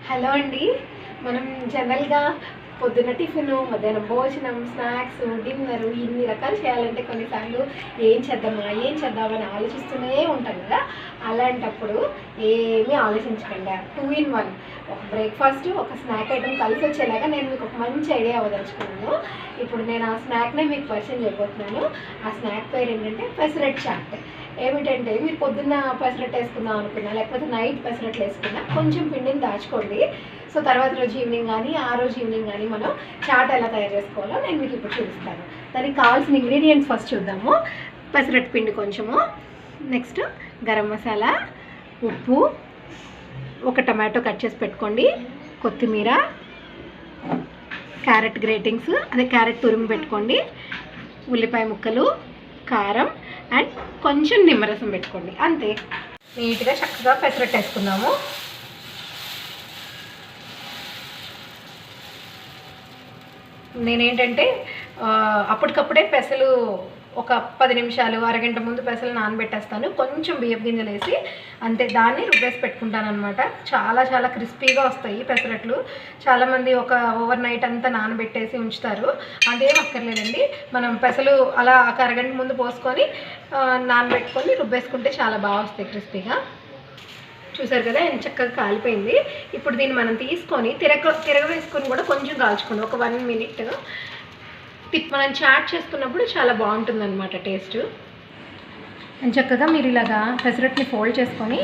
Hello అండి. మనం జనరల్గా పొద్దున్న టిఫిన్, మధ్యాహ్నం భోజనం, స్నాక్స్, డిన్నర్ ఇన్ని రకాలు చేయాలంటే కొన్నిసార్లు ఏం చేద్దామని ఆలోచిస్తూనే ఉంటాం కదా. అలాంటప్పుడు ఏమీ ఆలోచించకుండా 2 in 1 ఒక బ్రేక్ఫాస్ట్, ఒక స్నాక్ ఐటమ్ కలిసి వచ్చేలాగా నేను మీకు ఒక మంచి ఐడియా ఇవ్వదలుచుకున్నాను. ఇప్పుడు నేను ఆ స్నాక్నే మీకు పరిచయం చేయబోతున్నాను. ఆ స్నాక్ పేరు ఏంటంటే పెసరట్ చాట్. ఏమిటంటే మీరు పొద్దున్న పెసరట్ వేసుకుందాం అనుకున్నా, లేకపోతే నైట్ పెసరట్లు వేసుకున్నా కొంచెం పిండిని దాచుకోండి. సో తర్వాత రోజు ఈవినింగ్ కానీ ఆ రోజు ఈవినింగ్ కానీ మనం చాట్ ఎలా తయారు చేసుకోవాలో నేను మీకు ఇప్పుడు చూపిస్తాను. దానికి కావాల్సిన ఇంగ్రీడియంట్స్ ఫస్ట్ చూద్దాము. పెసరట్ పిండి కొంచెము, నెక్స్ట్ గరం మసాలా, ఉప్పు, ఒక టమాటో కట్ చేసి పెట్టుకోండి, కొత్తిమీర, క్యారెట్ గ్రేటింగ్స్ అదే క్యారెట్ తురుము పెట్టుకోండి, ఉల్లిపాయ ముక్కలు, కారం అండ్ కొంచెం నిమ్మరసం పెట్టుకోండి. అంతే. నీట్గా చక్కగా పెసరట్ వేసుకుందాము. నేనేంటంటే అప్పటికప్పుడే పెసలు ఒక 10 నిమిషాలు, అరగంట ముందు పెసలు నానబెట్టేస్తాను. కొంచెం బియ్యపు గింజలు వేసి అంతే, దాన్ని రుబ్బేసి పెట్టుకుంటాను అనమాట. చాలా క్రిస్పీగా వస్తాయి పెసరట్లు. చాలామంది ఒక ఓవర్ నైట్ అంతా నానబెట్టేసి ఉంచుతారు. అదేం అక్కర్లేదండి. మనం పెసలు అలా ఒక అరగంట ముందు పోసుకొని నానబెట్టుకొని రుబ్బేసుకుంటే చాలా బాగా వస్తాయి క్రిస్పీగా. చూసారు కదా ఎంత చక్కగా కాలిపోయింది. ఇప్పుడు దీన్ని మనం తీసుకొని తిరగవేసుకొని కూడా కొంచెం కాల్చుకోండి, ఒక 1 minute. మనం చాట్ చేసుకున్నప్పుడు చాలా బాగుంటుంది అనమాట టేస్ట్. అండ్ చక్కగా మీరు ఇలాగా పెసరట్ని ఫోల్డ్ చేసుకొని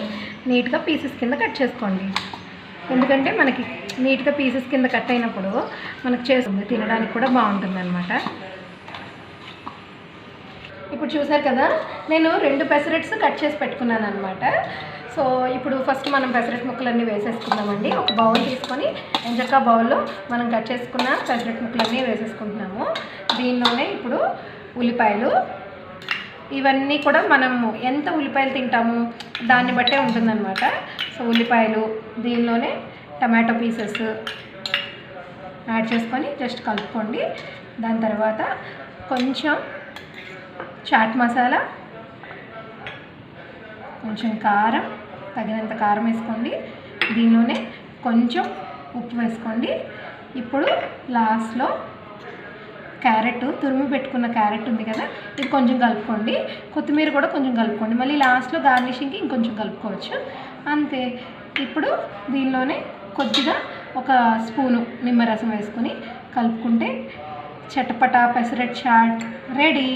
నీట్గా పీసెస్ కింద కట్ చేసుకోండి. ఎందుకంటే మనకి నీట్గా పీసెస్ కింద కట్ అయినప్పుడు మనకు చేస్తుంది తినడానికి కూడా బాగుంటుంది అనమాట. ఇప్పుడు చూసారు కదా, నేను 2 పెసరట్స్ కట్ చేసి పెట్టుకున్నాను అనమాట. సో ఇప్పుడు ఫస్ట్ మనం పెసరట్ ముక్కలన్నీ వేసేసుకుందామండి. ఒక బౌల్ తీసుకొని ఎంచక్క బౌల్లో మనం కట్ చేసుకున్న పెసరట్ ముక్కలన్నీ వేసేసుకుంటున్నాము. దీనిలోనే ఇప్పుడు ఉల్లిపాయలు, ఇవన్నీ కూడా మనము ఎంత ఉల్లిపాయలు తింటాము దాన్ని బట్టే ఉంటుందన్నమాట. సో ఉల్లిపాయలు, దీనిలోనే టమాటో పీసెస్ యాడ్ చేసుకొని జస్ట్ కలుపుకోండి. దాని తర్వాత కొంచెం చాట్ మసాలా, కొంచెం కారం, తగినంత కారం వేసుకోండి. దీనిలోనే కొంచెం ఉప్పు వేసుకోండి. ఇప్పుడు లాస్ట్లో క్యారెట్, తురుము పెట్టుకున్న క్యారెట్ ఉంది కదా, ఇది కొంచెం కలుపుకోండి. కొత్తిమీర కూడా కొంచెం కలుపుకోండి. మళ్ళీ లాస్ట్లో గార్నిషింగ్కి ఇంకొంచెం కలుపుకోవచ్చు. అంతే. ఇప్పుడు దీనిలోనే కొద్దిగా ఒక స్పూను నిమ్మరసం వేసుకొని కలుపుకుంటే చటపటా పెసరట్ చాట్ రెడీ.